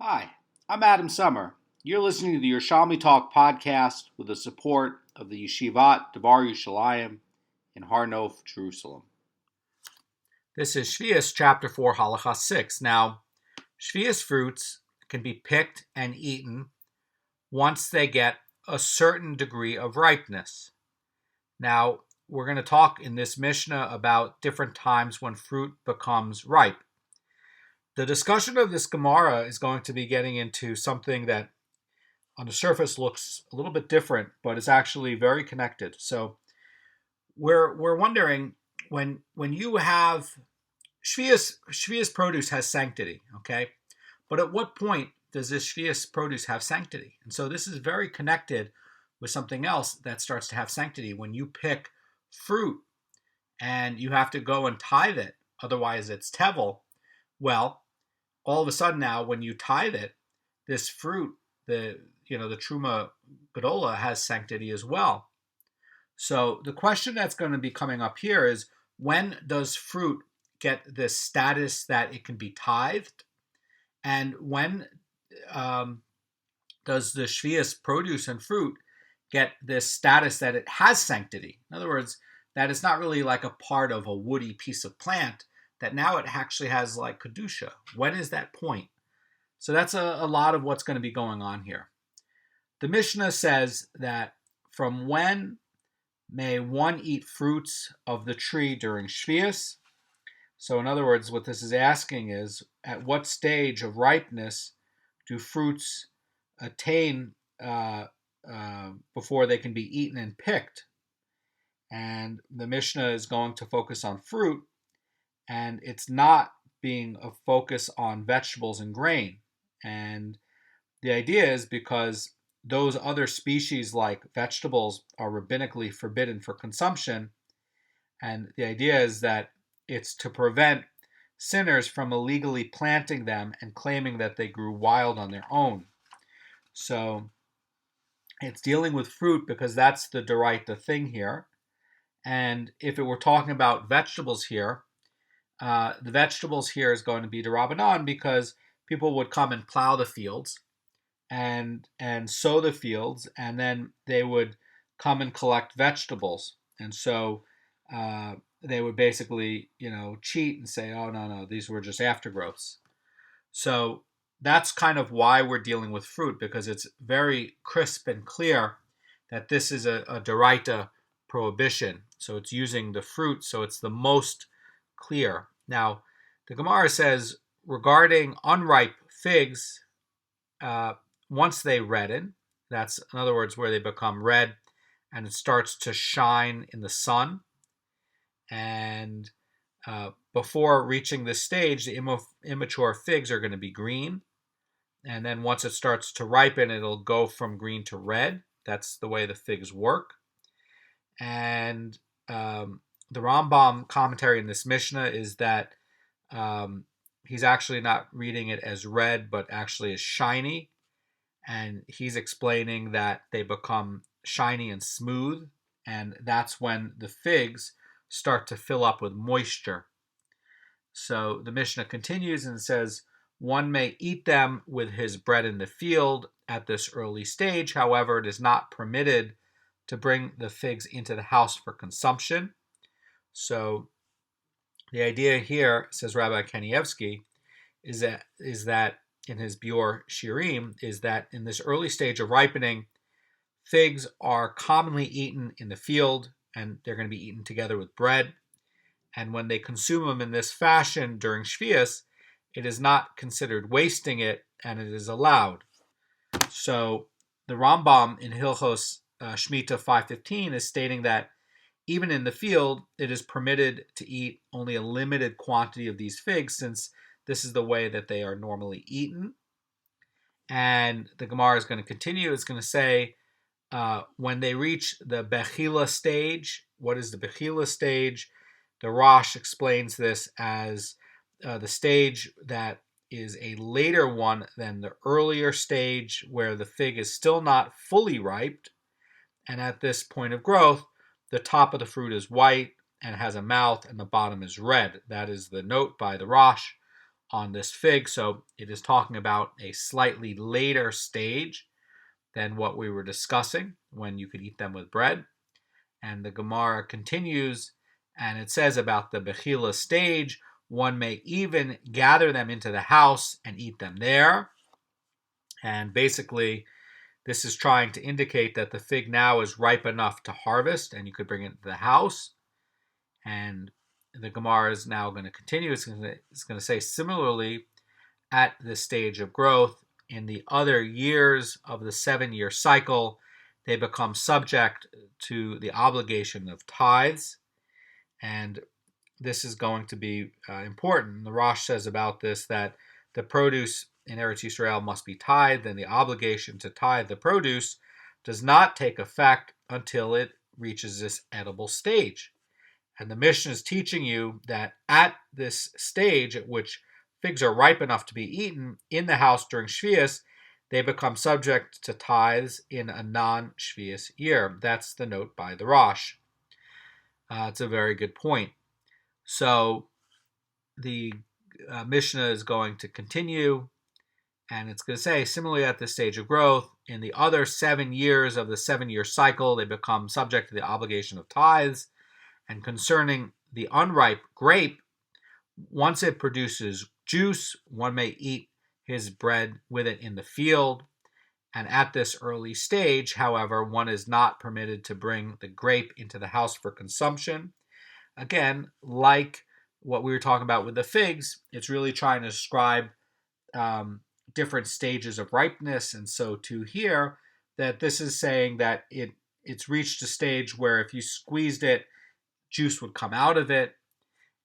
Hi, I'm Adam Summer. You're listening to the Yerushalmi Talk podcast with the support of the Yeshivat Devar Yerushalayim in Har Nof, Jerusalem. This is Sheviis, chapter 4, Halacha 6. Now, Sheviis fruits can be picked and eaten once they get a certain degree of ripeness. Now, we're going to talk in this Mishnah about different times when fruit becomes ripe. The discussion of this Gemara is going to be getting into something that on the surface looks a little bit different, but is actually very connected. So we're wondering, when you have Sheviis produce has sanctity, okay? But at what point does this Sheviis produce have sanctity? And so this is very connected with something else that starts to have sanctity. When you pick fruit and you have to go and tithe it, otherwise it's tevel, well, all of a sudden now, when you tithe it, this fruit, the truma gedola, has sanctity as well. So the question that's going to be coming up here is, when does fruit get this status that it can be tithed, and when does the Sheviis produce and fruit get this status that it has sanctity? In other words, that it's not really like a part of a woody piece of plant, that now it actually has like kedusha. When is that point? So that's a lot of what's going to be going on here. The Mishnah says that from when may one eat fruits of the tree during Sheviis? So in other words, what this is asking is, at what stage of ripeness do fruits attain before they can be eaten and picked? And the Mishnah is going to focus on fruit, and it's not being a focus on vegetables and grain. And the idea is because those other species like vegetables are rabbinically forbidden for consumption, and the idea is that it's to prevent sinners from illegally planting them and claiming that they grew wild on their own. So it's dealing with fruit because that's the d'oraita thing here. And if it were talking about vegetables here, the vegetables here is going to be d'Rabbanan, because people would come and plow the fields and sow the fields, and then they would come and collect vegetables. And so they would basically, cheat and say, oh, no, these were just aftergrowths. So that's kind of why we're dealing with fruit, because it's very crisp and clear that this is a d'oraita prohibition. So it's using the fruit, so it's the most clear. Now, the Gemara says regarding unripe figs, once they redden, that's in other words where they become red and it starts to shine in the sun, and before reaching this stage, the immature figs are going to be green, and then once it starts to ripen, it'll go from green to red. That's the way the figs work. And the Rambam commentary in this Mishnah is that he's actually not reading it as red, but actually as shiny. And he's explaining that they become shiny and smooth, and that's when the figs start to fill up with moisture. So the Mishnah continues and says, one may eat them with his bread in the field at this early stage. However, it is not permitted to bring the figs into the house for consumption. So the idea here, says Rabbi Kanievsky, is that in his Beur shiurim, is that in this early stage of ripening, figs are commonly eaten in the field, and they're going to be eaten together with bread. And when they consume them in this fashion during Sheviis, it is not considered wasting it, and it is allowed. So the Rambam in Hilchos Shemitah 5:15 is stating that even in the field, it is permitted to eat only a limited quantity of these figs, since this is the way that they are normally eaten. And the Gemara is going to continue. It's going to say, when they reach the bechila stage, what is the bechila stage? The Rosh explains this as the stage that is a later one than the earlier stage, where the fig is still not fully ripe. And at this point of growth, the top of the fruit is white and has a mouth, and the bottom is red. That is the note by the Rosh on this fig. So it is talking about a slightly later stage than what we were discussing when you could eat them with bread. And the Gemara continues, and it says about the Bechila stage, one may even gather them into the house and eat them there. And basically, this is trying to indicate that the fig now is ripe enough to harvest, and you could bring it to the house. And the Gemara is now going to continue. It's going to say, similarly, at this stage of growth, in the other years of the 7-year cycle, they become subject to the obligation of tithes. And this is going to be important. The Rosh says about this that the produce in Eretz Yisrael must be tithed, and the obligation to tithe the produce does not take effect until it reaches this edible stage. And the Mishnah is teaching you that at this stage at which figs are ripe enough to be eaten in the house during Sheviis, they become subject to tithes in a non-Sheviis year. That's the note by the Rosh. It's a very good point. So the Mishnah is going to continue, and it's going to say, similarly at this stage of growth, in the other 7 years of the 7-year cycle, they become subject to the obligation of tithes. And concerning the unripe grape, once it produces juice, one may eat his bread with it in the field. And at this early stage, however, one is not permitted to bring the grape into the house for consumption. Again, like what we were talking about with the figs, it's really trying to describe different stages of ripeness. And so too here, that this is saying that it's reached a stage where if you squeezed it, juice would come out of it,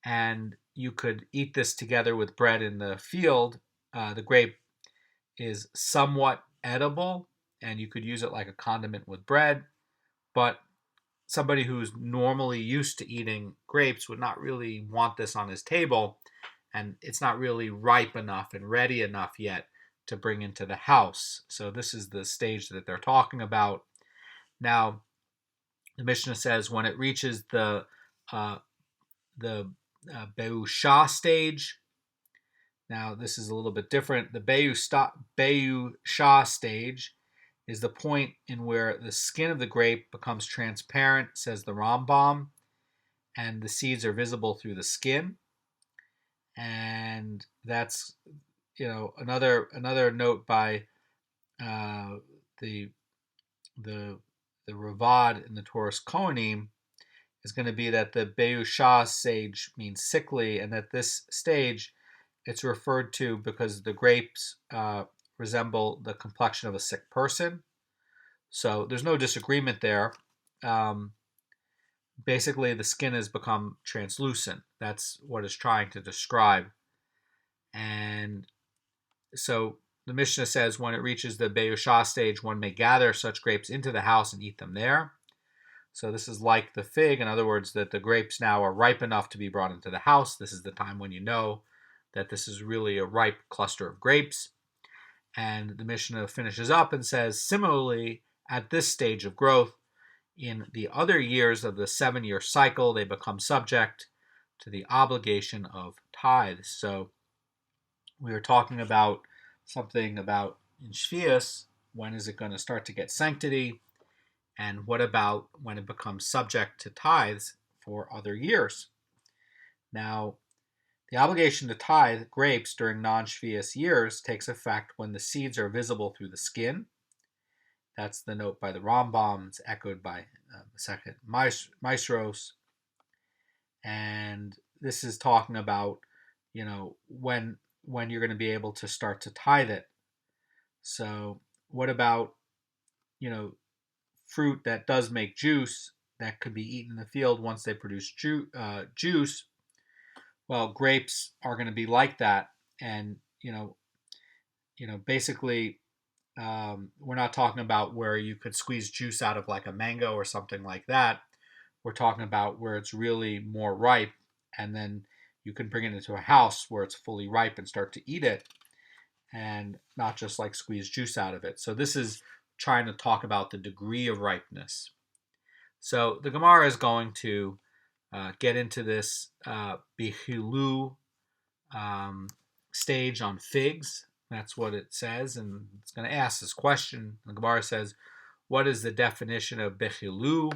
and you could eat this together with bread in the field. The grape is somewhat edible, and you could use it like a condiment with bread, but somebody who's normally used to eating grapes would not really want this on his table, and it's not really ripe enough and ready enough yet to bring into the house. So this is the stage that they're talking about. Now, the Mishnah says when it reaches the Beusha stage. Now, this is a little bit different. The Beusha stage is the point in where the skin of the grape becomes transparent, says the Rambam, and the seeds are visible through the skin. And that's another note by the Ravad in the Torah Kohanim is going to be that the Beusha stage means sickly, and that this stage it's referred to because the grapes resemble the complexion of a sick person. So there's no disagreement there. Basically, the skin has become translucent. That's what it's trying to describe. And so the Mishnah says when it reaches the Beusha stage, one may gather such grapes into the house and eat them there. So this is like the fig. In other words, that the grapes now are ripe enough to be brought into the house. This is the time when you know that this is really a ripe cluster of grapes. And the Mishnah finishes up and says, similarly, at this stage of growth, in the other years of the 7-year cycle, they become subject to the obligation of tithes. So we were talking about something about in Sheviis, when is it going to start to get sanctity? And what about when it becomes subject to tithes for other years? Now, the obligation to tithe grapes during non-Sheviis years takes effect when the seeds are visible through the skin. That's the note by the Rambam. It's echoed by Second Maestros. And this is talking about, when you're going to be able to start to tithe it. So what about, fruit that does make juice that could be eaten in the field once they produce juice? Well, grapes are going to be like that, and basically, we're not talking about where you could squeeze juice out of like a mango or something like that. We're talking about where it's really more ripe, and then you can bring it into a house where it's fully ripe and start to eat it, and not just like squeeze juice out of it. So this is trying to talk about the degree of ripeness. So the Gemara is going to get into this bihilu stage on figs. That's what it says, and it's going to ask this question. The Gemara says, what is the definition of bechilu?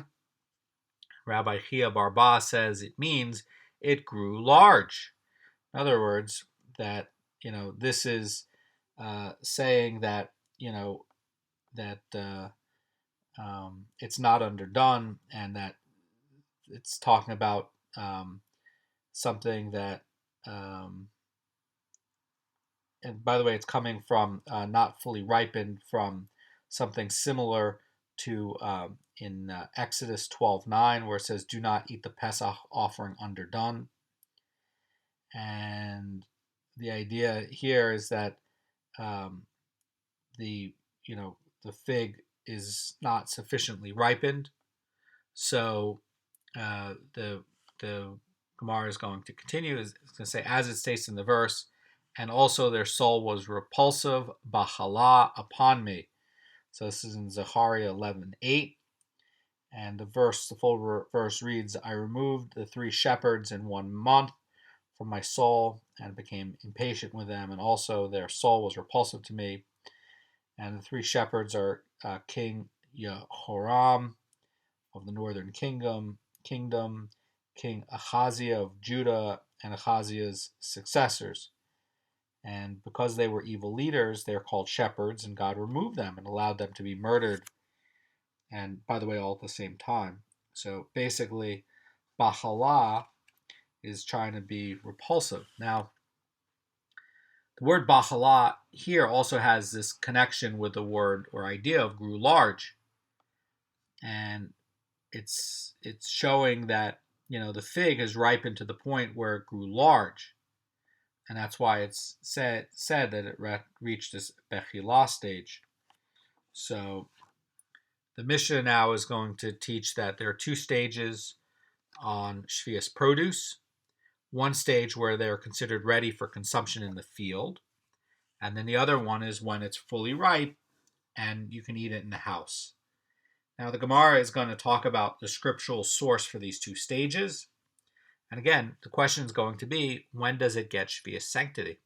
Rabbi Chia Barba says it means it grew large. In other words, that this is saying that that it's not underdone, and that it's talking about something that, and by the way, it's coming from not fully ripened, from something similar to in Exodus 12:9, where it says, "Do not eat the Pesach offering underdone." And the idea here is that the fig is not sufficiently ripened, so the Gemara is going to continue. It's going to say, as it states in the verse, and also their soul was repulsive, bahala, upon me. So this is in Zechariah 11:8. And the full verse reads, I removed the 3 shepherds in 1 month from my soul and became impatient with them, and also their soul was repulsive to me. And the 3 shepherds are King Yehoram of the northern kingdom, King Ahaziah of Judah, and Ahaziah's successors. And because they were evil leaders, they're called shepherds, and God removed them and allowed them to be murdered. And by the way, all at the same time. So basically, Bahala is trying to be repulsive. Now, the word Bahala here also has this connection with the word or idea of grew large. And it's showing that, the fig has ripened to the point where it grew large. And that's why it's said that it reached this Bechila stage. So the Mishnah now is going to teach that there are 2 stages on Sheviis produce. One stage where they're considered ready for consumption in the field. And then the other one is when it's fully ripe and you can eat it in the house. Now the Gemara is going to talk about the scriptural source for these 2 stages. And again, the question is going to be, when does it get Sheviis sanctity?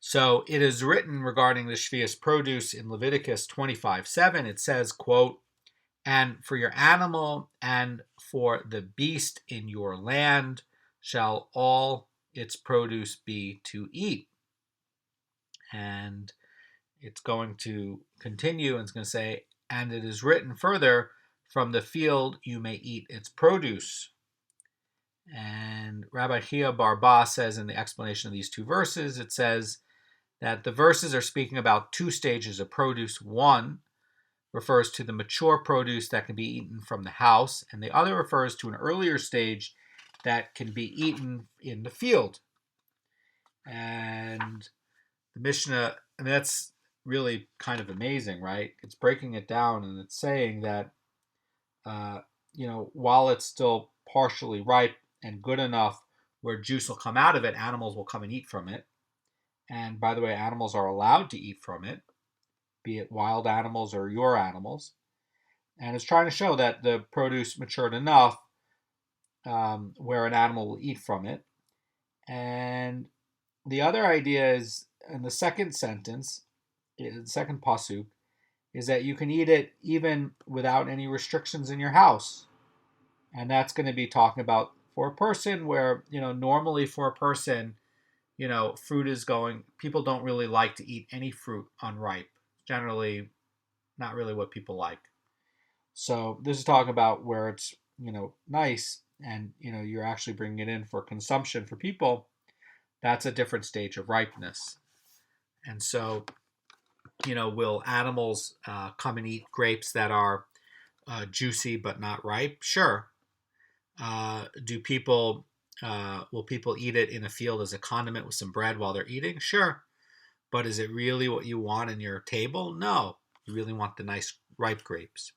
So it is written regarding the Sheviis produce in Leviticus 25:7. It says, quote, and for your animal and for the beast in your land shall all its produce be to eat. And it's going to continue, and it's going to say, and it is written further, from the field you may eat its produce. And Rabbi Chia Barba says in the explanation of these 2 verses, it says that the verses are speaking about 2 stages of produce. One refers to the mature produce that can be eaten from the house, and the other refers to an earlier stage that can be eaten in the field. And the Mishnah, I mean, that's really kind of amazing, right? It's breaking it down, and it's saying that, while it's still partially ripe and good enough where juice will come out of it, animals will come and eat from it. And by the way, animals are allowed to eat from it, be it wild animals or your animals. And it's trying to show that the produce matured enough where an animal will eat from it. And the other idea is, in the second sentence, in the second pasuk, is that you can eat it even without any restrictions in your house. And that's going to be talking about for a person where, normally for a person, fruit is people don't really like to eat any fruit unripe. Generally, not really what people like. So this is talking about where it's, nice, and, you're actually bringing it in for consumption for people. That's a different stage of ripeness. And so, will animals come and eat grapes that are juicy but not ripe? Sure. Will people eat it in a field as a condiment with some bread while they're eating? Sure. But is it really what you want in your table? No. You really want the nice ripe grapes.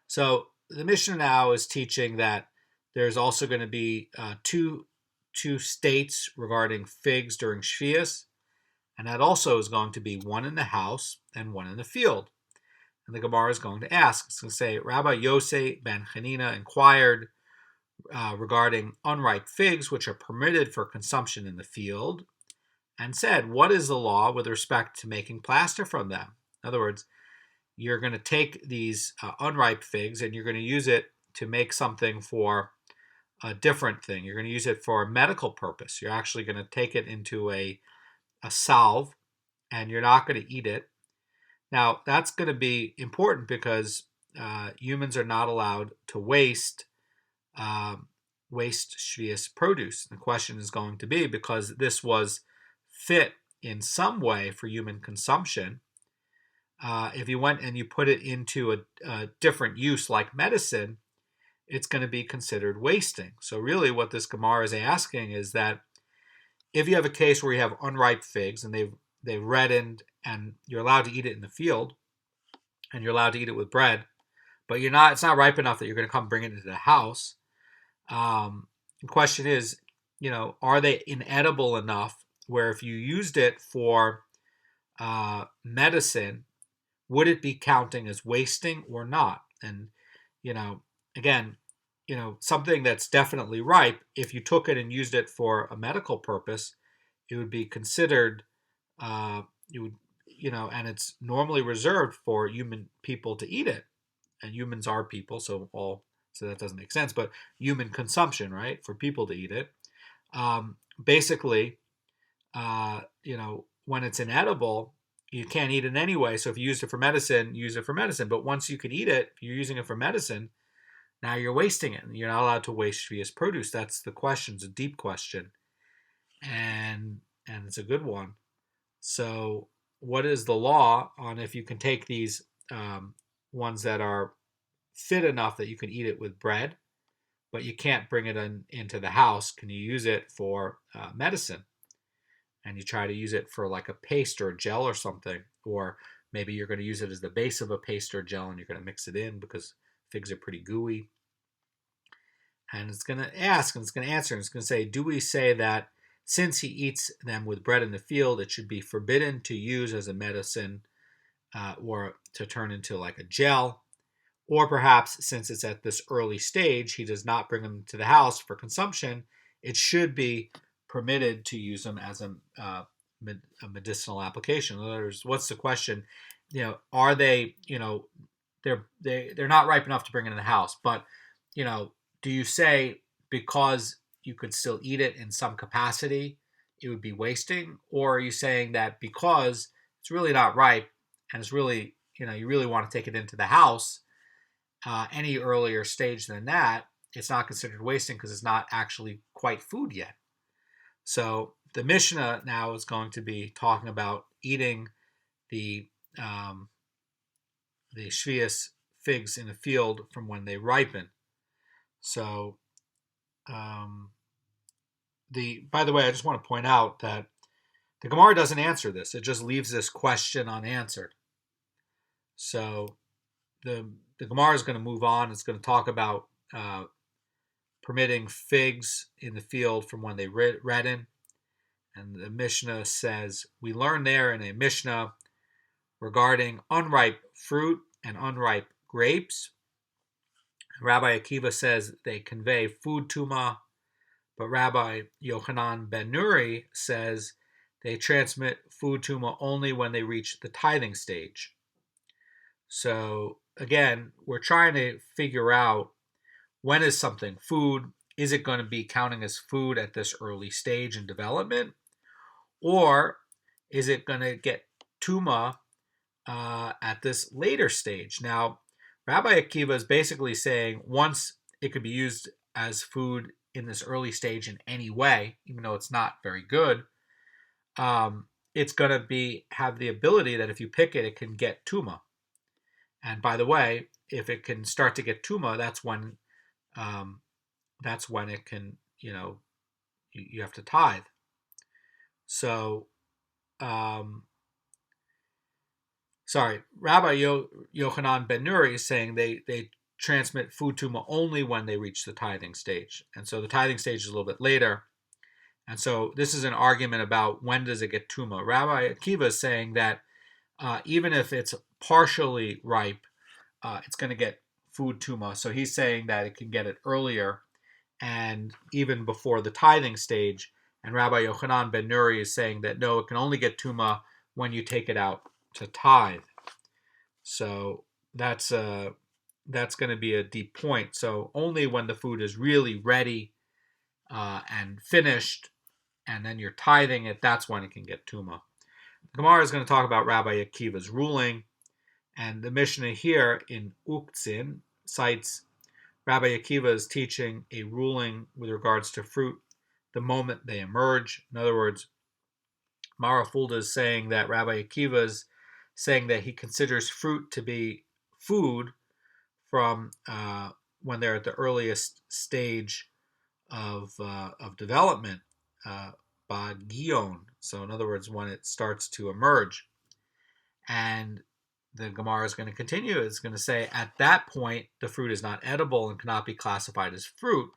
So the Mishnah now is teaching that there's also going to be two states regarding figs during Sheviis, and that also is going to be one in the house and one in the field. And the Gemara is going to ask, it's going to say, Rabbi Yosei ben Chanina inquired regarding unripe figs, which are permitted for consumption in the field. and said, what is the law with respect to making plaster from them? In other words, you're going to take these unripe figs and you're going to use it to make something for a different thing. You're going to use it for a medical purpose. You're actually going to take it into a salve, and you're not going to eat it. Now, that's going to be important because humans are not allowed to waste Sheviis produce. The question is going to be, because this was fit in some way for human consumption, if you went and you put it into a different use like medicine, it's going to be considered wasting. So really what this Gemara is asking is that if you have a case where you have unripe figs and they've reddened and you're allowed to eat it in the field and you're allowed to eat it with bread, but it's not ripe enough that you're going to come bring it into the house. The question is, are they inedible enough where if you used it for medicine, would it be counting as wasting or not? And, again, something that's definitely ripe, if you took it and used it for a medical purpose, it would be considered, and it's normally reserved for human people to eat it. And humans are people, so that doesn't make sense, but human consumption, right, for people to eat it. Basically, when it's inedible, you can't eat it anyway. So if you used it for medicine, use it for medicine. But once you can eat it, if you're using it for medicine, now you're wasting it. You're not allowed to waste Sheviis produce. That's the question. It's a deep question, and it's a good one. So what is the law on if you can take these ones that are fit enough that you can eat it with bread, but you can't bring it into the house? Can you use it for medicine? And you try to use it for like a paste or a gel or something, or maybe you're going to use it as the base of a paste or gel and you're going to mix it in because figs are pretty gooey. And it's going to ask and it's going to answer and it's going to say, do we say that since he eats them with bread in the field, it should be forbidden to use as a medicine or to turn into like a gel? Or perhaps since it's at this early stage, he does not bring them to the house for consumption, it should be permitted to use them as a medicinal application. In other words, what's the question? Are they, they're not ripe enough to bring into the house, but, do you say because you could still eat it in some capacity, it would be wasting? Or are you saying that because it's really not ripe and it's really, you really want to take it into the house, any earlier stage than that, it's not considered wasting because it's not actually quite food yet? So the Mishnah now is going to be talking about eating the Sheviis figs in the field from when they ripen. So, by the way, I just want to point out that the Gemara doesn't answer this. It just leaves this question unanswered. So the Gemara is going to move on. It's going to talk about permitting figs in the field from when they redden. And the Mishnah says, we learn there in a Mishnah regarding unripe fruit and unripe grapes. Rabbi Akiva says they convey food tuma, but Rabbi Yochanan ben Nuri says they transmit food tuma only when they reach the tithing stage. So again, we're trying to figure out, when is something food? Is it going to be counting as food at this early stage in development? Or is it going to get tuma at this later stage? Now, Rabbi Akiva is basically saying once it could be used as food in this early stage in any way, even though it's not very good, it's going to have the ability that if you pick it, it can get tuma. And by the way, if it can start to get tuma, that's when it can, you have to tithe. So, Rabbi Yochanan ben Nuri is saying they transmit food tuma only when they reach the tithing stage. And so the tithing stage is a little bit later. And so this is an argument about when does it get tuma. Rabbi Akiva is saying that even if it's partially ripe, it's going to get food tuma. So he's saying that it can get it earlier and even before the tithing stage. And Rabbi Yochanan ben Nuri is saying that no, it can only get tuma when you take it out to tithe. So that's going to be a deep point. So only when the food is really ready and finished, and then you're tithing it, that's when it can get tuma. The Gemara is going to talk about Rabbi Akiva's ruling, and the Mishnah here in Uktzin cites Rabbi Akiva's teaching a ruling with regards to fruit the moment they emerge. In other words, Mara Fulda is saying that Rabbi Akiva is saying that he considers fruit to be food from when they're at the earliest stage of development, by Goan. So in other words, when it starts to emerge. And the Gemara is going to continue. It's going to say at that point, the fruit is not edible and cannot be classified as fruit.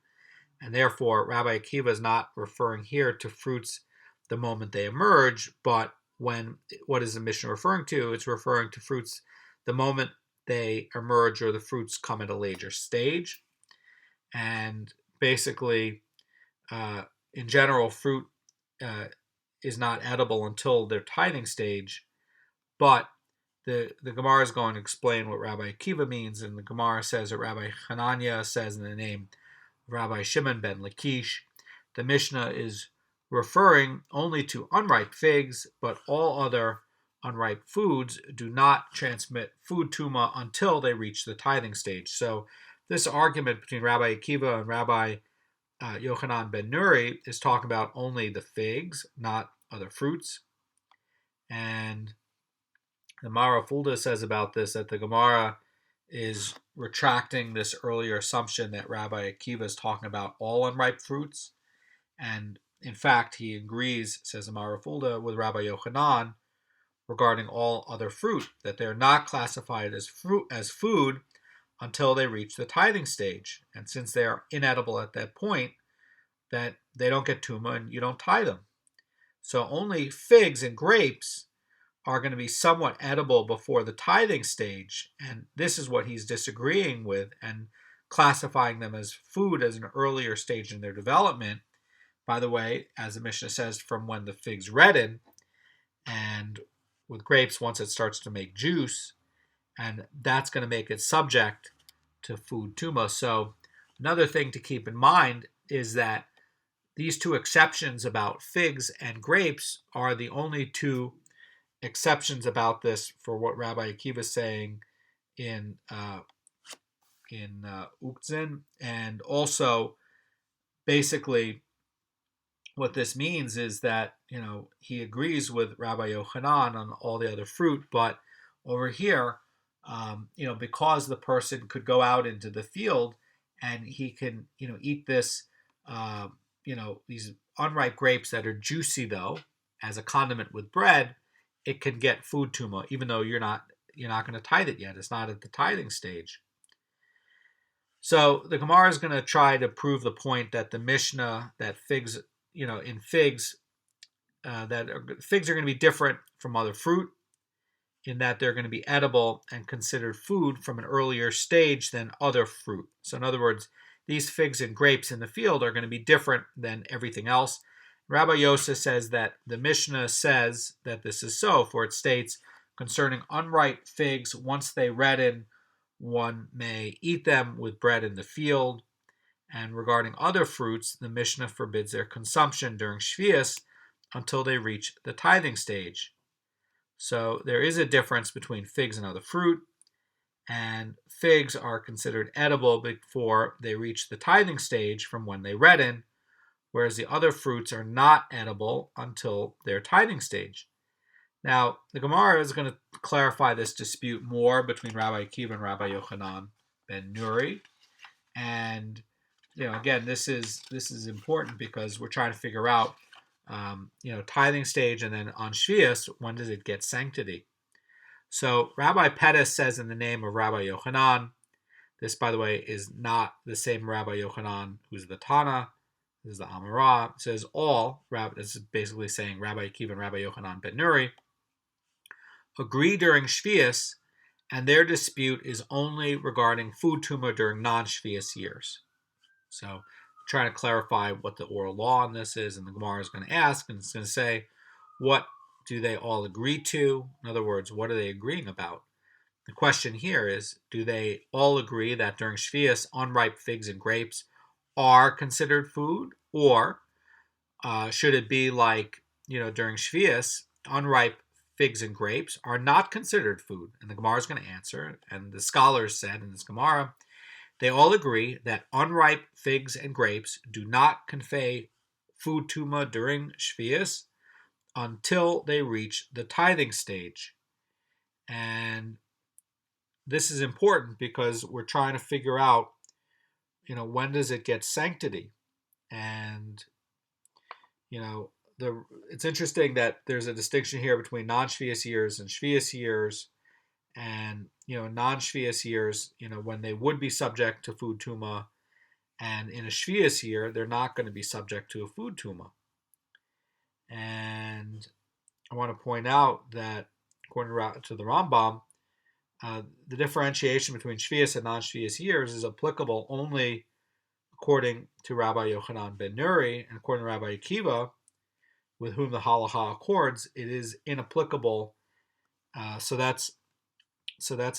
And therefore, Rabbi Akiva is not referring here to fruits the moment they emerge, but what is the Mishnah referring to? It's referring to fruits the moment they emerge or the fruits come at a later stage. And basically, in general, fruit is not edible until their tithing stage, but the Gemara is going to explain what Rabbi Akiva means, and the Gemara says that Rabbi Hanania says in the name of Rabbi Shimon ben Lakish, the Mishnah is referring only to unripe figs, but all other unripe foods do not transmit food tuma until they reach the tithing stage. So this argument between Rabbi Akiva and Rabbi Yochanan ben Nuri is talking about only the figs, not other fruits. And the Mara Fulda says about this that the Gemara is retracting this earlier assumption that Rabbi Akiva is talking about all unripe fruits. And in fact, he agrees, says the Mara Fulda, with Rabbi Yochanan regarding all other fruit, that they're not classified as food until they reach the tithing stage. And since they are inedible at that point, that they don't get tuma and you don't tithe them. So only figs and grapes are going to be somewhat edible before the tithing stage. And this is what he's disagreeing with and classifying them as food as an earlier stage in their development. By the way, as the Mishnah says, from when the figs redden, and with grapes, once it starts to make juice, and that's going to make it subject to food tuma. So another thing to keep in mind is that these two exceptions about figs and grapes are the only two exceptions about this for what Rabbi Akiva is saying in Uktzin. And also, basically, what this means is that, he agrees with Rabbi Yochanan on all the other fruit, but over here, because the person could go out into the field and he can, eat this, these unripe grapes that are juicy though, as a condiment with bread, it can get food tuma, even though you're not going to tithe it yet. It's not at the tithing stage. So the Gemara is going to try to prove the point that the Mishnah, that figs, in figs, figs are going to be different from other fruit in that they're going to be edible and considered food from an earlier stage than other fruit. So in other words, these figs and grapes in the field are going to be different than everything else. Rabbi Yosef says that the Mishnah says that this is so, for it states, concerning unripe figs, once they redden, one may eat them with bread in the field. And regarding other fruits, the Mishnah forbids their consumption during Sheviis until they reach the tithing stage. So there is a difference between figs and other fruit, and figs are considered edible before they reach the tithing stage from when they redden, whereas the other fruits are not edible until their tithing stage. Now, the Gemara is going to clarify this dispute more between Rabbi Akiva and Rabbi Yochanan ben Nuri. And, again, this is important because we're trying to figure out, tithing stage, and then on Sheviis, when does it get sanctity? So Rabbi Pettis says in the name of Rabbi Yochanan, this, by the way, is not the same Rabbi Yochanan who's the Tana. This is the Amarah. It says all, this is basically saying Rabbi Akiva and Rabbi Yochanan ben Nuri agree during Sheviis, and their dispute is only regarding food tuma during non-Sheviis years. So trying to clarify what the oral law on this is, and the Gemara is going to ask, and it's going to say, what do they all agree to? In other words, what are they agreeing about? The question here is, do they all agree that during Sheviis, unripe figs and grapes are considered food? Or should it be like, during Sheviis, unripe figs and grapes are not considered food? And the Gemara is going to answer, and the scholars said in this Gemara, they all agree that unripe figs and grapes do not convey food tuma during Sheviis until they reach the tithing stage. And this is important because we're trying to figure out, when does it get sanctity? And, it's interesting that there's a distinction here between non-Sheviis years and Sheviis years. And, non-Sheviis years, when they would be subject to food tuma, and in a Sheviis year, they're not going to be subject to a food tuma. And I want to point out that, according to the Rambam, the differentiation between Sheviis and non-Sheviis years is applicable only according to Rabbi Yochanan ben Nuri, and according to Rabbi Akiva, with whom the halacha accords, it is inapplicable. So that's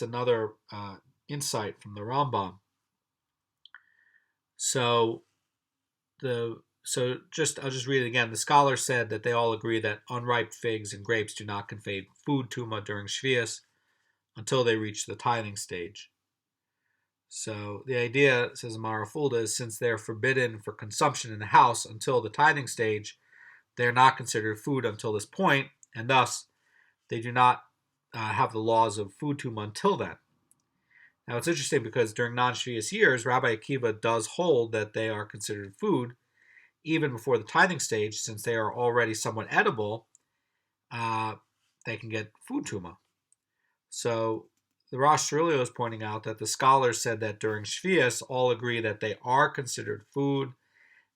another insight from the Rambam. I'll just read it again. The scholars said that they all agree that unripe figs and grapes do not convey food tuma during Sheviis until they reach the tithing stage. So the idea, says Mara Fulda, is since they're forbidden for consumption in the house until the tithing stage, they're not considered food until this point, and thus they do not have the laws of food tuma until then. Now it's interesting because during non-Sheviis years, Rabbi Akiva does hold that they are considered food even before the tithing stage, since they are already somewhat edible. They can get food tuma. So the Rosh Hashanah is pointing out that the scholars said that during Sheviis, all agree that they are considered food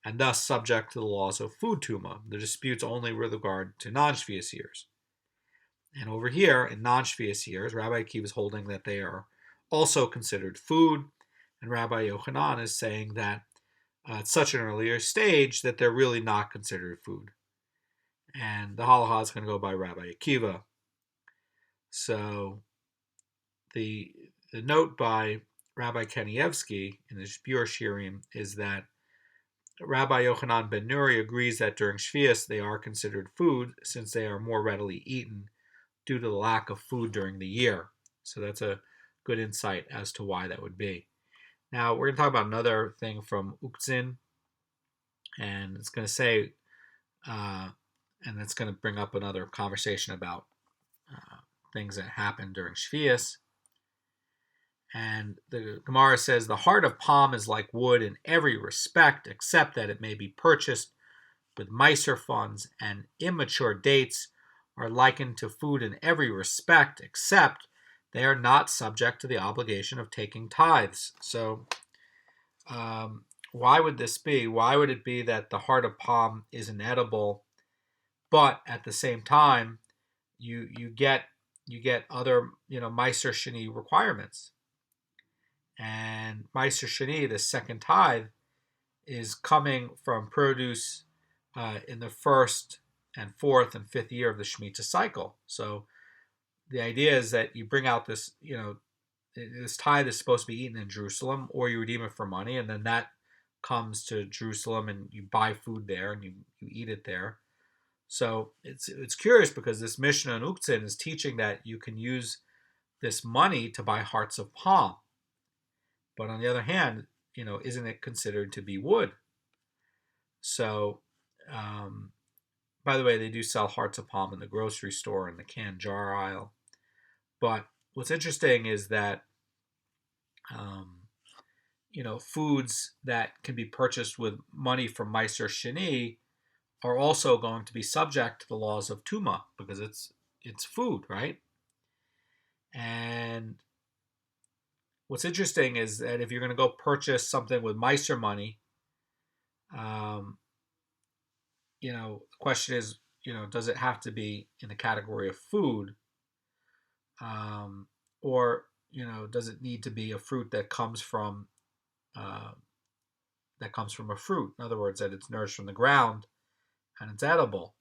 and thus subject to the laws of food tuma. The disputes only with regard to non-Sheviis years. And over here, in non-Sheviis years, Rabbi Akiva is holding that they are also considered food, and Rabbi Yochanan is saying that at such an earlier stage that they're really not considered food. And the halacha is going to go by Rabbi Akiva. So the note by Rabbi Kanievsky in his Beur shiurim is that Rabbi Yochanan ben Nuri agrees that during Sheviis they are considered food since they are more readily eaten due to the lack of food during the year. So that's a good insight as to why that would be. Now we're going to talk about another thing from Uktzin, and it's going to say, and it's going to bring up another conversation about things that happen during Sheviis. And the Gemara says, the heart of palm is like wood in every respect, except that it may be purchased with miser funds, and immature dates are likened to food in every respect, except they are not subject to the obligation of taking tithes. So why would this be? Why would it be that the heart of palm is inedible, but at the same time you get other miser sheni requirements? And miser sheni, the second tithe, is coming from produce in the first and fourth and fifth year of the Shemitah cycle. So the idea is that you bring out this, this tithe is supposed to be eaten in Jerusalem, or you redeem it for money, and then that comes to Jerusalem and you buy food there and you eat it there. So it's curious because this Mishnah in Uktzin is teaching that you can use this money to buy hearts of palm. But on the other hand, isn't it considered to be wood? So, by the way, they do sell hearts of palm in the grocery store in the canned jar aisle. But what's interesting is that, foods that can be purchased with money from miser sheni are also going to be subject to the laws of tuma because it's food, right? And what's interesting is that if you're going to go purchase something with miser money, the question is, does it have to be in the category of food, or does it need to be a fruit that comes from that comes from a fruit. In other words, that it's nourished from the ground and it's edible.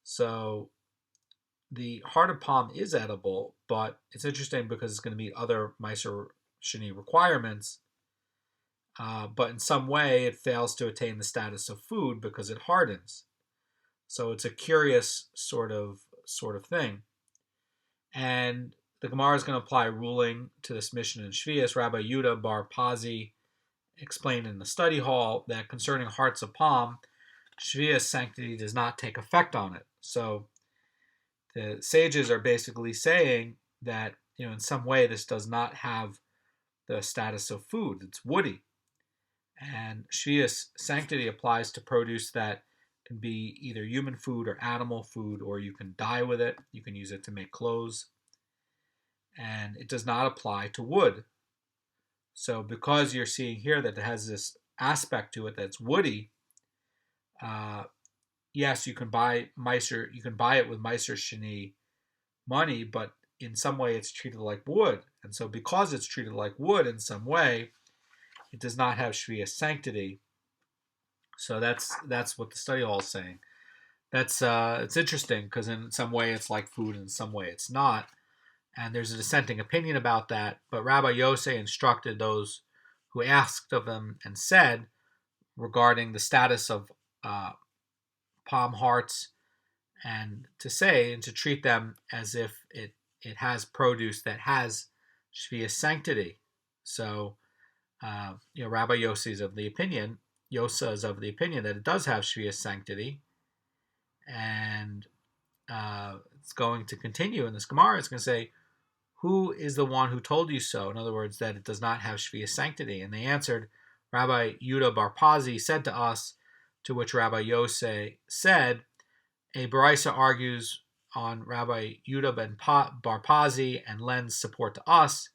So the heart of palm is edible, but it's interesting because it's going to meet other Meiser Sheni requirements. But in some way, it fails to attain the status of food because it hardens. So it's a curious sort of thing. And the Gemara is going to apply a ruling to this mission in Sheviis. Rabbi Yehuda bar Pazi explained in the study hall that concerning hearts of palm, Sheviis sanctity does not take effect on it. So the sages are basically saying that, in some way this does not have the status of food. It's woody. And Sheviis sanctity applies to produce that can be either human food or animal food, or you can dye with it. You can use it to make clothes. And it does not apply to wood. So because you're seeing here that it has this aspect to it that's woody, yes, you can buy it with Meiser Sheni money, but in some way it's treated like wood. And so because it's treated like wood in some way, it does not have Sheviis sanctity. So that's what the study hall is saying. That's it's interesting because in some way it's like food, and in some way it's not. And there's a dissenting opinion about that. But Rabbi Yosei instructed those who asked of him and said regarding the status of palm hearts, and to say and to treat them as if it has produce that has Sheviis sanctity. So Rabbi Yossi is of the opinion, Yosa is of the opinion that it does have Sheviis sanctity, and it's going to continue in this Gemara. It's going to say, who is the one who told you so? In other words, that it does not have Sheviis sanctity. And they answered, Rabbi Yehuda bar Pazi said to us, to which Rabbi Yosei said, a Baraisa argues on Rabbi Yehuda bar Pazi and lends support to us,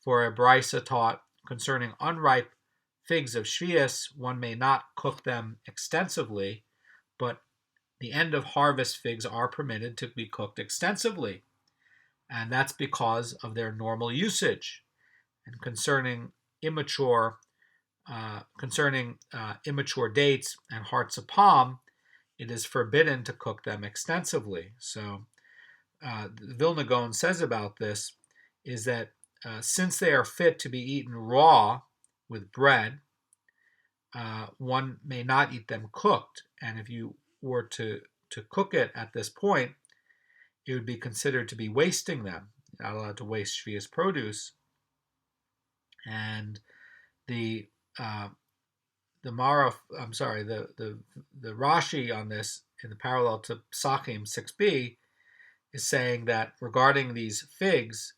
for a Baraisa taught concerning unripe figs of Sheviis, one may not cook them extensively, but the end of harvest figs are permitted to be cooked extensively. And that's because of their normal usage. And concerning immature dates and hearts of palm, it is forbidden to cook them extensively. So the Vilna Goan says about this is that since they are fit to be eaten raw with bread, one may not eat them cooked. And if you were to cook it at this point, it would be considered to be wasting them. You're not allowed to waste Sheviis produce. And the Rashi on this, in the parallel to Psachim 6b, is saying that regarding these figs,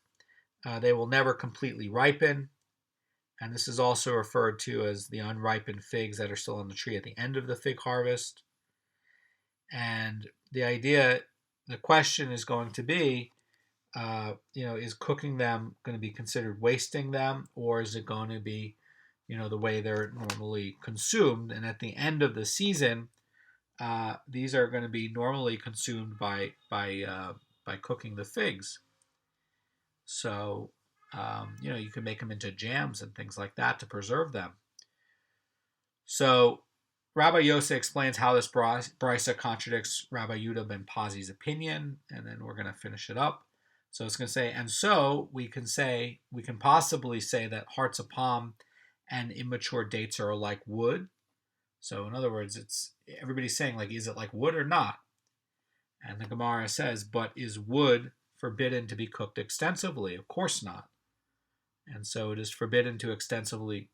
they will never completely ripen. And this is also referred to as the unripened figs that are still on the tree at the end of the fig harvest. And the question is going to be, is cooking them going to be considered wasting them, or is it going to be, the way they're normally consumed? And at the end of the season, these are going to be normally consumed by cooking the figs. So, you can make them into jams and things like that to preserve them. So, Rabbi Yosef explains how this brisa contradicts Rabbi Yehuda ben Pazi's opinion, and then we're going to finish it up. So it's going to say, and so we can possibly say that hearts of palm and immature dates are like wood. So in other words, everybody's saying, like, is it like wood or not? And the Gemara says, but is wood forbidden to be cooked extensively? Of course not. And so it is forbidden to extensively,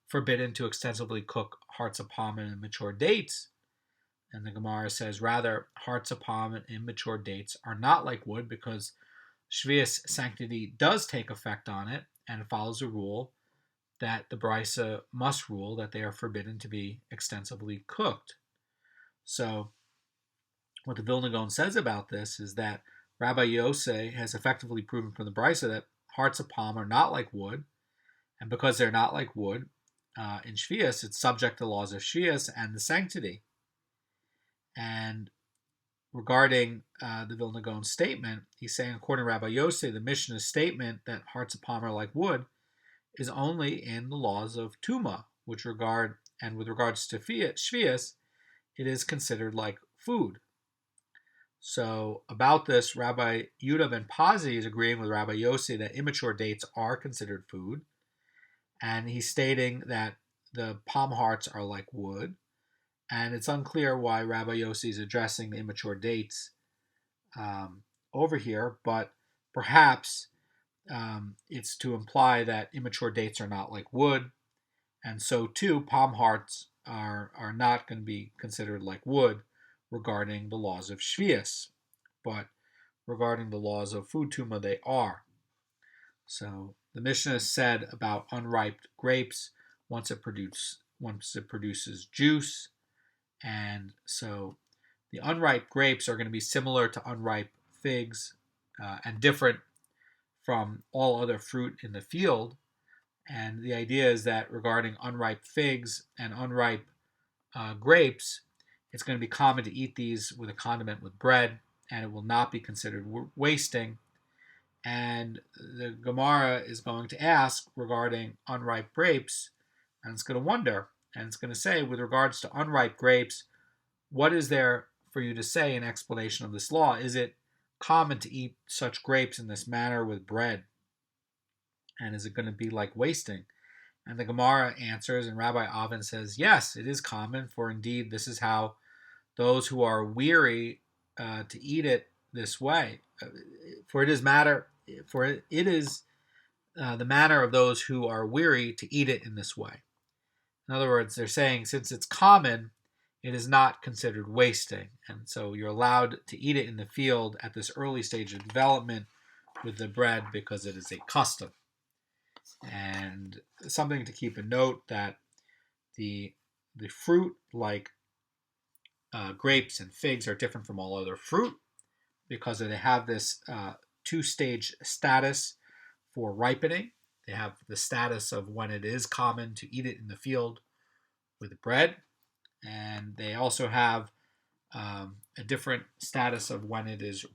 forbidden to extensively cook hearts of palm and immature dates? And the Gemara says, rather, hearts of palm and immature dates are not like wood, because Sheviis sanctity does take effect on it, and it follows a rule that the Brisa must rule that they are forbidden to be extensively cooked. So what the Vilna Gaon says about this is that Rabbi Yosei has effectively proven from the Brisa that hearts of palm are not like wood, and because they're not like wood, in Sheviis, it's subject to the laws of Sheviis and the sanctity. And regarding the Vilna Gaon's statement, he's saying, according to Rabbi Yosei, the Mishnah's statement that hearts of palm are like wood is only in the laws of Tuma, with regards to Sheviis, it is considered like food. So about this, Rabbi Yudah ben Pazi is agreeing with Rabbi Yossi that immature dates are considered food, and he's stating that the palm hearts are like wood, and it's unclear why Rabbi Yossi is addressing the immature dates over here, but perhaps it's to imply that immature dates are not like wood, and so too palm hearts are not going to be considered like wood regarding the laws of Sheviis, but regarding the laws of food tuma they are. So the Mishnah said about unripe grapes once it produces juice, and so the unripe grapes are going to be similar to unripe figs and different from all other fruit in the field. And the idea is that regarding unripe figs and unripe grapes, it's going to be common to eat these with a condiment with bread, and it will not be considered wasting. And the Gemara is going to ask regarding unripe grapes, and it's going to wonder, and it's going to say, with regards to unripe grapes, what is there for you to say in explanation of this law? Is it common to eat such grapes in this manner with bread? And is it going to be like wasting? And the Gemara answers, and Rabbi Avin says, yes, it is common, for indeed this is how those who are weary to eat it this way. For it is the manner of those who are weary to eat it in this way. In other words, they're saying since it's common, it is not considered wasting. And so you're allowed to eat it in the field at this early stage of development with the bread because it is a custom. And something to keep in note that the fruit like grapes and figs are different from all other fruit because they have this two-stage status for ripening. They have the status of when it is common to eat it in the field with bread, and they also have a different status of when it is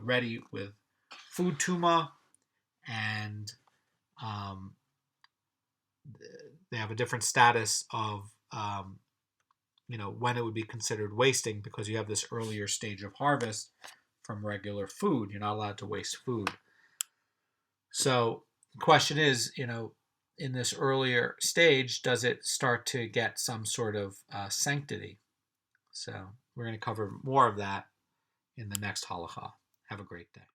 ready with food tuma, and they have a different status of when it would be considered wasting because you have this earlier stage of harvest from regular food. You're not allowed to waste food. So the question is, in this earlier stage, does it start to get some sort of sanctity? So we're going to cover more of that in the next halacha. Have a great day.